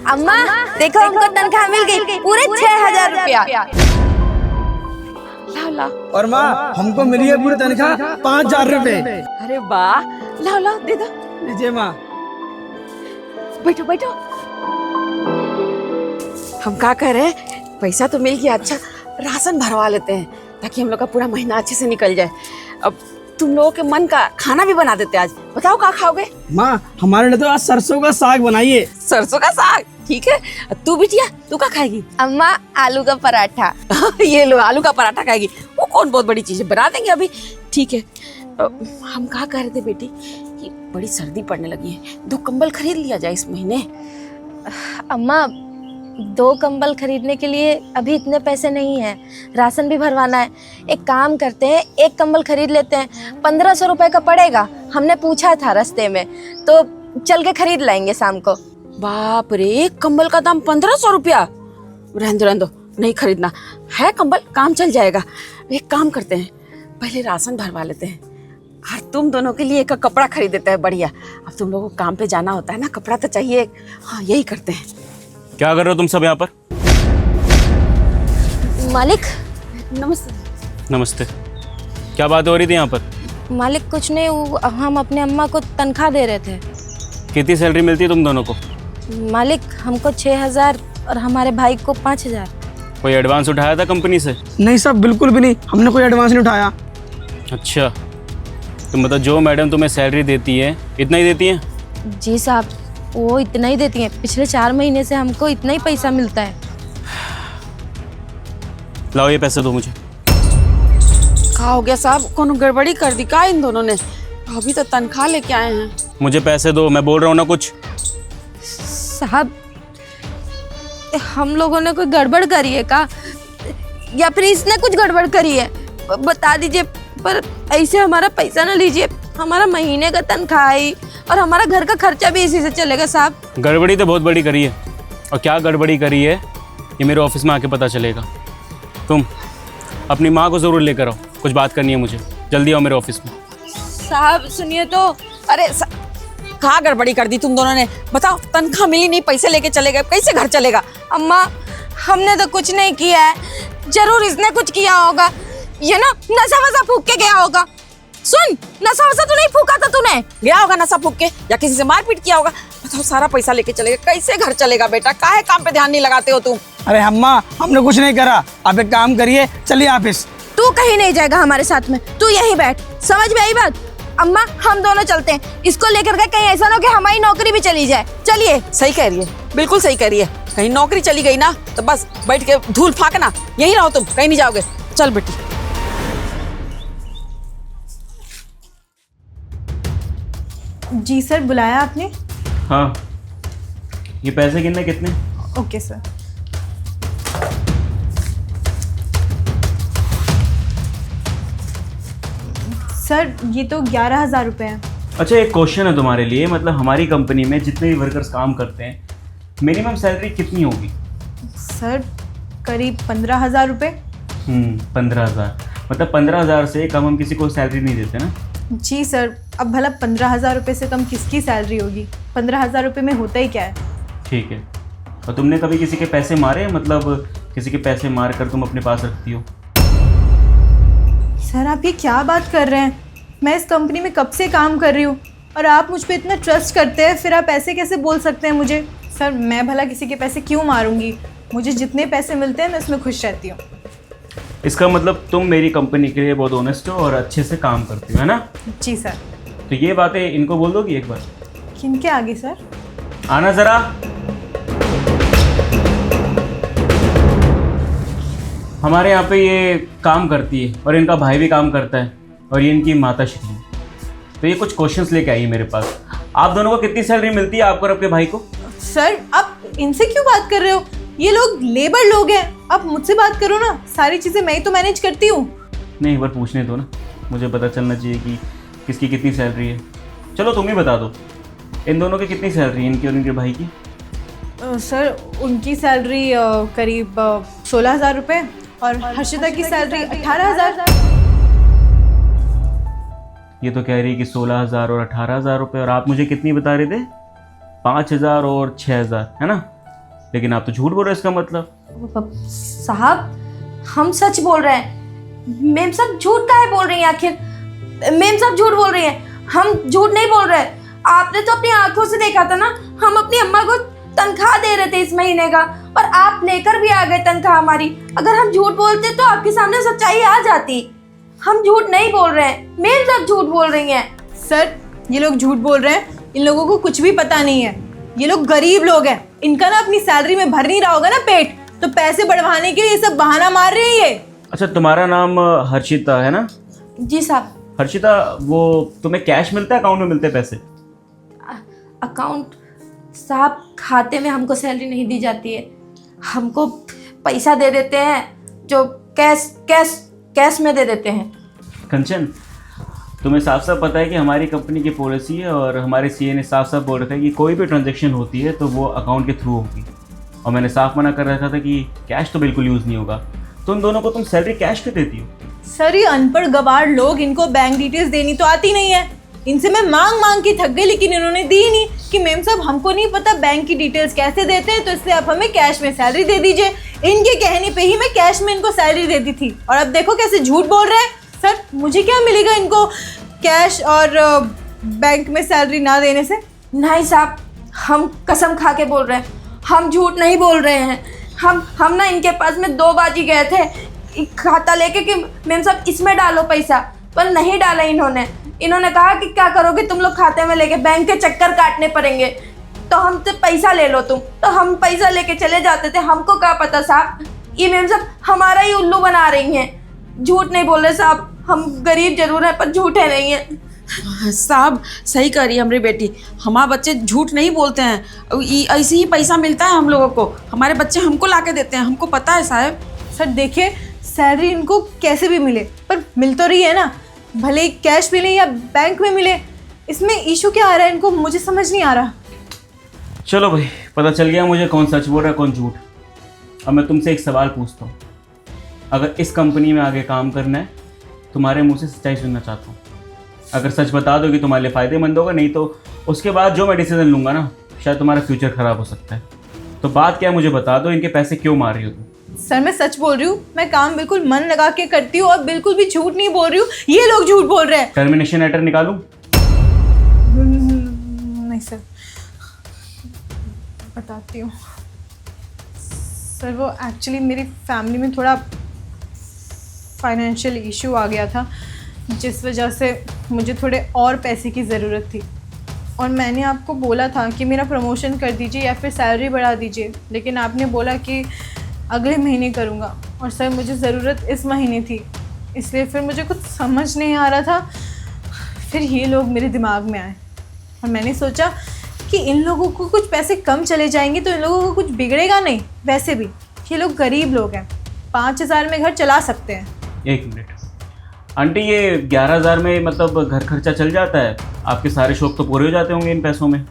अम्मा देखो हमको तनख्वाह मिल गई, पूरे 6,000 रुपया। लाओ लाओ। और माँ हमको मिली है पूरी तनख्वाह 5,000 रुपए। अरे वाह, लाओ लाओ दे दो। लीजिए माँ। बैठो बैठो। हम क्या कह रहे हैं, पैसा तो मिल गया, अच्छा राशन भरवा लेते हैं ताकि हम लोग का पूरा महीना अच्छे से निकल जाए। अब तुम लोगों के मन का खाना भी बना देते आज। बताओ क्या खाओगे? माँ हमारे लिए तो आज सरसों का साग बनाइए। सरसों का साग, ठीक है। तू बिटिया तू क्या खाएगी? अम्मा आलू का पराठा। ये लो आलू का पराठा खाएगी, वो कौन बहुत बड़ी चीज है, बना देंगे अभी। ठीक है। हम कहा कह रहे थे बेटी कि बड़ी सर्दी पड़ने लगी है, 2 कंबल खरीद लिया जाए इस महीने। अम्मा 2 कंबल खरीदने के लिए अभी इतने पैसे नहीं हैं, राशन भी भरवाना है। एक काम करते हैं, 1 कंबल खरीद लेते हैं, 1,500 रुपए का पड़ेगा। हमने पूछा था रास्ते में, तो चल के खरीद लाएंगे शाम को। बाप रे, 1 कंबल का दाम 1,500 रुपया। रहने दो, नहीं खरीदना है कंबल, काम चल जाएगा। एक काम करते हैं, पहले राशन भरवा लेते हैं और तुम दोनों के लिए एक कपड़ा खरीद देते हैं बढ़िया। अब तुम लोगों को काम पे जाना होता है ना, कपड़ा तो चाहिए। हाँ यही करते हैं। क्या कर रहे हो तुम सब यहाँ पर? मालिक। नमस्ते। नमस्ते। क्या बात हो रही थी यहाँ पर? मालिक कुछ नहीं, हम अपने अम्मा को तनख्वाह दे रहे थे। कितनी सैलरी मिलती है तुम दोनों को? मालिक हमको 6,000 और हमारे भाई को 5,000। कोई एडवांस उठाया था कंपनी से? नहीं साहब बिल्कुल भी नहीं, हमने कोई एडवांस नहीं उठाया। अच्छा, तो मतलब जो मैडम तुम्हें सैलरी देती है इतना ही देती है? जी साहब, वो इतना ही देती हैं। पिछले 4 महीने से हमको इतना ही पैसा मिलता है। लाओ ये पैसे दो मुझे। क्या हो गया साहब, कौन गड़बड़ी कर दी का इन दोनों ने? अभी तो तनख्वाह लेके आए हैं। मुझे पैसे दो, मैं बोल रहा हूँ ना कुछ। साहब हम लोगों ने कोई गड़बड़ करी है का, या फिर इसने कुछ गड़बड़ करी है? बता दीजिए, पर ऐसे हमारा पैसा ना लीजिए। हमारा महीने का तनख्वाह है और हमारा घर का खर्चा भी इसी से चलेगा साहब। गड़बड़ी तो बहुत बड़ी करी है, और क्या गड़बड़ी करी है ये मेरे ऑफिस में आके पता चलेगा। तुम अपनी माँ को ज़रूर लेकर आओ, कुछ बात करनी है मुझे। जल्दी आओ मेरे ऑफिस में। साहब सुनिए तो। अरे कहाँ गड़बड़ी कर दी तुम दोनों ने? बताओ, तनख्वाह मिली नहीं, पैसे लेके चले गए, कैसे घर चलेगा? अम्मा हमने तो कुछ नहीं किया है, जरूर इसने कुछ किया होगा। ये ना नशा वशा फूक के गया होगा। सुन, नशा वशा तो नहीं फूका था तूने? गया होगा नशा फूक के, या किसी से मारपीट किया होगा। बताओ, सारा पैसा लेके चले गए, कैसे घर चलेगा? बेटा काहे काम पे ध्यान नहीं लगाते हो तुम? अरे अम्मा हमने कुछ नहीं करा, आप एक काम करिए, चलिए ऑफिस। तू कहीं नहीं जाएगा हमारे साथ में, तू यहीं बैठ। समझ में आई बात? अम्मा हम दोनों चलते हैं, इसको लेकर के कहीं ऐसा ना हो कि हमारी नौकरी भी चली जाए। चलिए। सही कह रही है, बिल्कुल सही कह रही है। कहीं नौकरी चली गई ना तो बस बैठ के धूल फाकना, यहीं रहो तुम, कहीं नहीं जाओगे। चल बेटी। जी सर, बुलाया आपने? हाँ, ये पैसे गिनने कितने? Okay sir. सर ये तो 11,000 रुपये हैं। अच्छा, एक क्वेश्चन है तुम्हारे लिए, मतलब हमारी कंपनी में जितने भी वर्कर्स काम करते हैं मिनिमम सैलरी कितनी होगी? सर करीब 15,000 रुपये। 15,000। मतलब 15,000 से कम हम किसी को सैलरी नहीं देते ना? जी सर, अब भला 15,000 रुपये से कम किसकी सैलरी होगी? 15,000 रुपये में होता ही क्या है? ठीक है। और तुमने कभी किसी के पैसे मारे, मतलब किसी के पैसे मार कर तुम अपने पास रखती हो? सर आप ये क्या बात कर रहे हैं? मैं इस कंपनी में कब से काम कर रही हूँ और आप मुझ पर इतना ट्रस्ट करते हैं, फिर आप ऐसे कैसे बोल सकते हैं मुझे? सर मैं भला किसी के पैसे क्यों मारूंगी? मुझे जितने पैसे मिलते हैं मैं उसमें खुश रहती हूँ। इसका मतलब तुम मेरी कंपनी के लिए बहुत ऑनेस्ट हो और अच्छे से काम करती हो, है ना? जी सर। तो ये बातें इनको बोल दोगी एक बार? किनके आगे सर? आना ज़रा। हमारे यहाँ पे ये काम करती है और इनका भाई भी काम करता है और ये इनकी माता श्री है। तो ये कुछ क्वेश्चंस लेके आई है मेरे पास। आप दोनों को कितनी सैलरी मिलती है, आपको और आपके भाई को? सर आप इनसे क्यों बात कर रहे हो? ये लोग लेबर लोग हैं, आप मुझसे बात करो ना, सारी चीज़ें मैं ही तो मैनेज करती हूँ। नहीं, एक बार पूछने दो ना, मुझे पता चलना चाहिए कि किसकी कितनी सैलरी है। चलो तुम ही बता दो, इन दोनों की कितनी सैलरी है, इनकी और इनके भाई की? सर उनकी सैलरी करीब 16,000 रुपये और हर्षिता की सैलरी 18,000। ये तो कह रही है कि 16,000 और 18,000 रुपये, और आप मुझे कितनी बता रहे थे? 5,000 और 6,000, है ना? लेकिन आप तो झूठ बोल रहे हो इसका मतलब। साहब हम सच बोल रहे हैं। मेम साहब झूठ काहे बोल रही हैं आखिर? मेम साहब झूठ बोल रही हैं, हम झूठ नहीं बोल रहे। आपने तो अपनी आंखों से देखा था ना, हम अपनी अम्मा को तनख्वाह दे रहे थे इस महीने का, और आप लेकर भी आ गए तनख्वाह हमारी। अगर हम झूठ बोलते तो आपके सामने सच्चाई आ जाती। हम झूठ नहीं बोल रहे हैं, मेम साहब झूठ बोल रही हैं। सर ये लोग झूठ बोल रहे हैं, इन लोगों को कुछ भी पता नहीं है। ये लोग गरीब लोग हैं, इनका ना अपनी सैलरी में भर नहीं रहा होगा ना पेट, तो पैसे बढ़वाने के लिए ये सब बहाना मार रहे हैं ये। अच्छा, तुम्हारा नाम हर्षिता है ना? जी साहब। हर्षिता, वो तुम्हें कैश मिलता है, अकाउंट में मिलते हैं पैसे? अकाउंट साहब, खाते में हमको सैलरी नहीं दी जाती है, हमको पैसा दे देते हैं जो कैश में दे देते हैं। कंचन, तुम्हें साफ साफ पता है कि हमारी कंपनी की पॉलिसी है और हमारे सीए ने साफ साफ बोल रखा है कि कोई भी ट्रांजैक्शन होती है तो वो अकाउंट के थ्रू होगी, और मैंने साफ मना कर रखा था कि कैश तो बिल्कुल यूज़ नहीं होगा। तुम दोनों को तुम सैलरी कैश क्यों देती हो? सर ये अनपढ़ गवार लोग, इनको बैंक डिटेल्स देनी तो आती नहीं है। इनसे मैं मांग मांग के थक गई, लेकिन इन्होंने दी ही नहीं कि मैम साहब हमको नहीं पता बैंक की डिटेल्स कैसे देते हैं, तो इसलिए आप हमें कैश में सैलरी दे दीजिए। इनके कहने पे ही मैं कैश में इनको सैलरी देती थी, और अब देखो कैसे झूठ बोल रहे हैं। सर मुझे क्या मिलेगा इनको कैश और बैंक में सैलरी ना देने से? नहीं साहब, हम कसम खा के बोल रहे हैं, हम झूठ नहीं बोल रहे हैं। हम ना इनके पास में 2 बार ही गए थे खाता लेके कि मैम साहब इसमें डालो पैसा, पर नहीं डाला इन्होंने। इन्होंने कहा कि क्या करोगे तुम लोग खाते में लेके, बैंक के चक्कर काटने पड़ेंगे, तो हमसे पैसा ले लो तुम। तो हम पैसा लेके चले जाते थे, हमको क्या पता साहब ये मैम साहब हमारा ही उल्लू बना रही हैं। झूठ नहीं बोल रहे साहब, हम गरीब जरूर हैं पर झूठे नहीं हैं। साहब सही कह रही है हमारी बेटी, हमारे बच्चे झूठ नहीं बोलते हैं, ऐसे ही पैसा मिलता है हम लोगों को, हमारे बच्चे हमको ला के देते हैं, हमको पता है साहब। सर देखिए, सैलरी इनको कैसे भी मिले पर मिल तो रही है ना, भले ही कैश मिले या बैंक में मिले, इसमें इशू क्या आ रहा है इनको, मुझे समझ नहीं आ रहा। चलो भाई, पता चल गया मुझे कौन सच बोल रहा है कौन झूठ। अब मैं तुमसे एक सवाल पूछता हूँ, अगर इस कंपनी में आगे काम करना है, तुम्हारे मुंह से सच्चाई सुनना चाहता हूँ। अगर सच बता दोगे तुम्हारे लिए फ़ायदेमंद होगा, नहीं तो उसके बाद जो मैं डिसीजन लूँगा ना, शायद तुम्हारा फ्यूचर ख़राब हो सकता है। तो बात क्या है मुझे बता दो, इनके पैसे क्यों मार रही हो तुम? सर मैं सच बोल रही हूँ, मैं काम बिल्कुल मन लगा के करती हूँ और बिल्कुल भी झूठ नहीं बोल रही हूँ। ये लोग झूठ बोल रहे हैं। टर्मिनेशन लेटर निकालूं? नहीं सर, बताती हूँ। सर वो एक्चुअली मेरी फैमिली में थोड़ा फाइनेंशियल इशू आ गया था, जिस वजह से मुझे थोड़े और पैसे की ज़रूरत थी, और मैंने आपको बोला था कि मेरा प्रमोशन कर दीजिए या फिर सैलरी बढ़ा दीजिए, लेकिन आपने बोला कि अगले महीने करूँगा, और सर मुझे ज़रूरत इस महीने थी, इसलिए फिर मुझे कुछ समझ नहीं आ रहा था। फिर ये लोग मेरे दिमाग में आए और मैंने सोचा कि इन लोगों को कुछ पैसे कम चले जाएंगे तो इन लोगों को कुछ बिगड़ेगा नहीं। वैसे भी ये लोग गरीब लोग हैं, 5,000 में घर चला सकते हैं। 1 मिनट आंटी, ये 11,000 में मतलब घर खर्चा चल जाता है? आपके सारे शौक तो पूरे हो जाते होंगे इन पैसों में।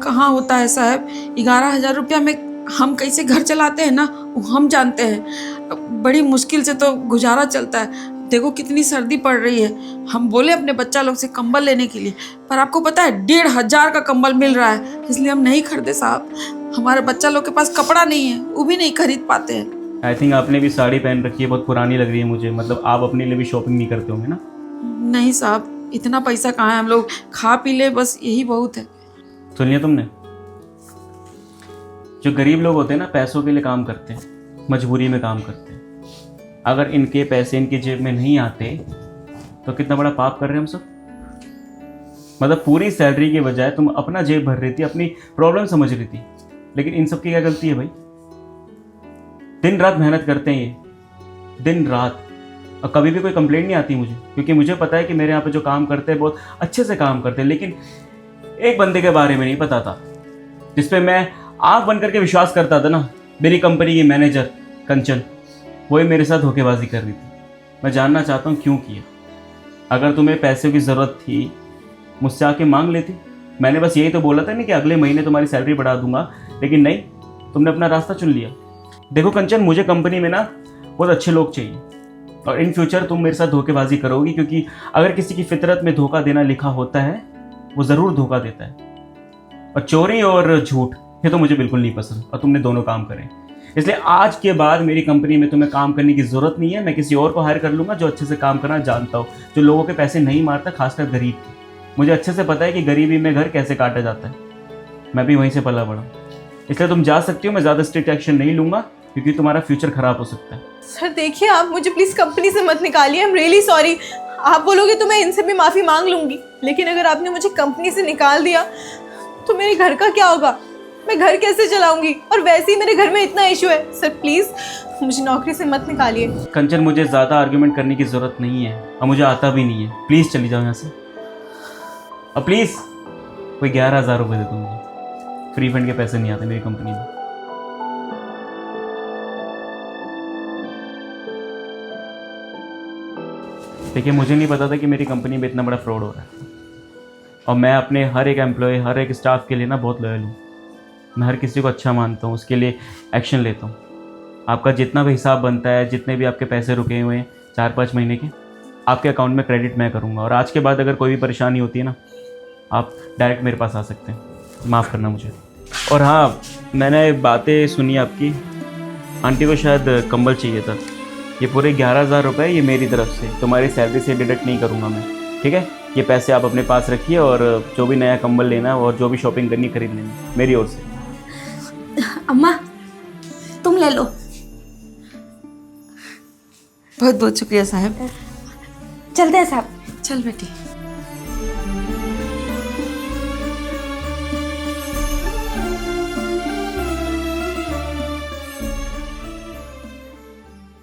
कहाँ होता है साहब, 11,000 रुपया में हम कैसे घर चलाते हैं ना, वो हम जानते हैं। बड़ी मुश्किल से तो गुजारा चलता है। देखो कितनी सर्दी पड़ रही है, हम बोले अपने बच्चा लोग से कंबल लेने के लिए, पर आपको पता है 1,500 का कंबल मिल रहा है, इसलिए हम नहीं खरीदे साहब। हमारे बच्चा लोग के पास कपड़ा नहीं है, वो भी नहीं खरीद पाते हैं। आई थिंक आपने भी साड़ी पहन रखी है, बहुत पुरानी लग रही है मुझे। मतलब आप अपने लिए भी शॉपिंग नहीं करते होंगे ना? नहीं साहब, इतना पैसा कहाँ है, हम लोग खा पी ले बस यही बहुत है। सुन लिया तुमने? जो गरीब लोग होते हैं ना, पैसों के लिए काम करते हैं, मजबूरी में काम करते हैं। अगर इनके पैसे इनकी जेब में नहीं आते तो कितना बड़ा पाप कर रहे हैं हम सब। मतलब पूरी सैलरी के बजाय तुम अपना जेब भर रही थी, अपनी प्रॉब्लम समझ रही थी, लेकिन इन सब की क्या गलती है भाई? दिन रात मेहनत करते हैं ये, दिन रात, और कभी भी कोई कंप्लेंट नहीं आती मुझे, क्योंकि मुझे पता है कि मेरे यहाँ पे जो काम करते हैं बहुत अच्छे से काम करते हैं। लेकिन एक बंदे के बारे में नहीं पता था, जिसपे मैं आँख बंद करके विश्वास करता था ना, मेरी कंपनी की मैनेजर कंचन, वही मेरे साथ धोखेबाजी कर रही थी। मैं जानना चाहता हूँ क्यों किया। अगर तुम्हें पैसे की ज़रूरत थी मुझसे आके मांग लेती। मैंने बस यही तो बोला था ना कि अगले महीने तुम्हारी सैलरी बढ़ा दूंगा, लेकिन नहीं, तुमने अपना रास्ता चुन लिया। देखो कंचन, मुझे कंपनी में ना बहुत अच्छे लोग चाहिए, और इन फ्यूचर तुम मेरे साथ धोखेबाजी करोगी, क्योंकि अगर किसी की फितरत में धोखा देना लिखा होता है वो ज़रूर धोखा देता है। और चोरी और झूठ ये तो मुझे बिल्कुल नहीं पसंद, और तुमने दोनों काम करे। इसलिए आज के बाद मेरी कंपनी में तुम्हें काम करने की ज़रूरत नहीं है। मैं किसी और को हायर कर लूँगा जो अच्छे से काम करना जानता हो, जो लोगों के पैसे नहीं मारता, खासकर गरीब के। मुझे अच्छे से पता है कि गरीबी में घर कैसे काटा जाता है, मैं भी वहीं से पला बड़ा। इसलिए तुम जा सकती हो, मैं ज़्यादा स्ट्रिक्ट एक्शन नहीं लूँगा क्योंकि तुम्हारा फ्यूचर ख़राब हो सकता है। सर देखिए, आप मुझे प्लीज़ कंपनी से मत निकालिए, आई एम रियली सॉरी। आप बोलोगे तो मैं इनसे भी माफ़ी मांग लूँगी, लेकिन अगर आपने मुझे कंपनी से निकाल दिया तो मेरे घर का क्या होगा? मैं घर कैसे चलाऊंगी? और वैसे ही मेरे घर में इतना इशू है। सर प्लीज़ मुझे नौकरी से मत निकालिए। कंचन, मुझे ज़्यादा आर्ग्यूमेंट करने की ज़रूरत नहीं है और मुझे आता भी नहीं है। प्लीज़ चली जाओ यहाँ से। और प्लीज़ कोई 11,000 रुपये दे दो मुझे, फ्री फंड के पैसे नहीं आते मेरी कंपनी में। देखिए, मुझे नहीं पता था कि मेरी कंपनी में इतना बड़ा फ्रॉड हो रहा है, और मैं अपने हर एक एम्प्लॉय, हर एक स्टाफ के लिए ना बहुत लॉयल हूँ। मैं हर किसी को अच्छा मानता हूँ, उसके लिए एक्शन लेता हूँ। आपका जितना भी हिसाब बनता है, जितने भी आपके पैसे रुके हुए हैं 4-5 महीने के, आपके अकाउंट में क्रेडिट मैं करूँगा। और आज के बाद अगर कोई भी परेशानी होती है ना, आप डायरेक्ट मेरे पास आ सकते हैं। माफ़ करना मुझे। और हाँ, मैंने बातें सुनी आपकी, आंटी को शायद कंबल चाहिए था। ये पूरे 11,000 रुपये ये मेरी तरफ से, तुम्हारी सैलरी से डिडक्ट नहीं करूँगा मैं, ठीक है? ये पैसे आप अपने पास रखिए, और जो भी नया कंबल लेना है और जो भी शॉपिंग करनी खरीद लेना मेरी ओर से। अम्मा तुम ले लो। बहुत बहुत शुक्रिया साहब। चलते हैं साहब। चल बेटी।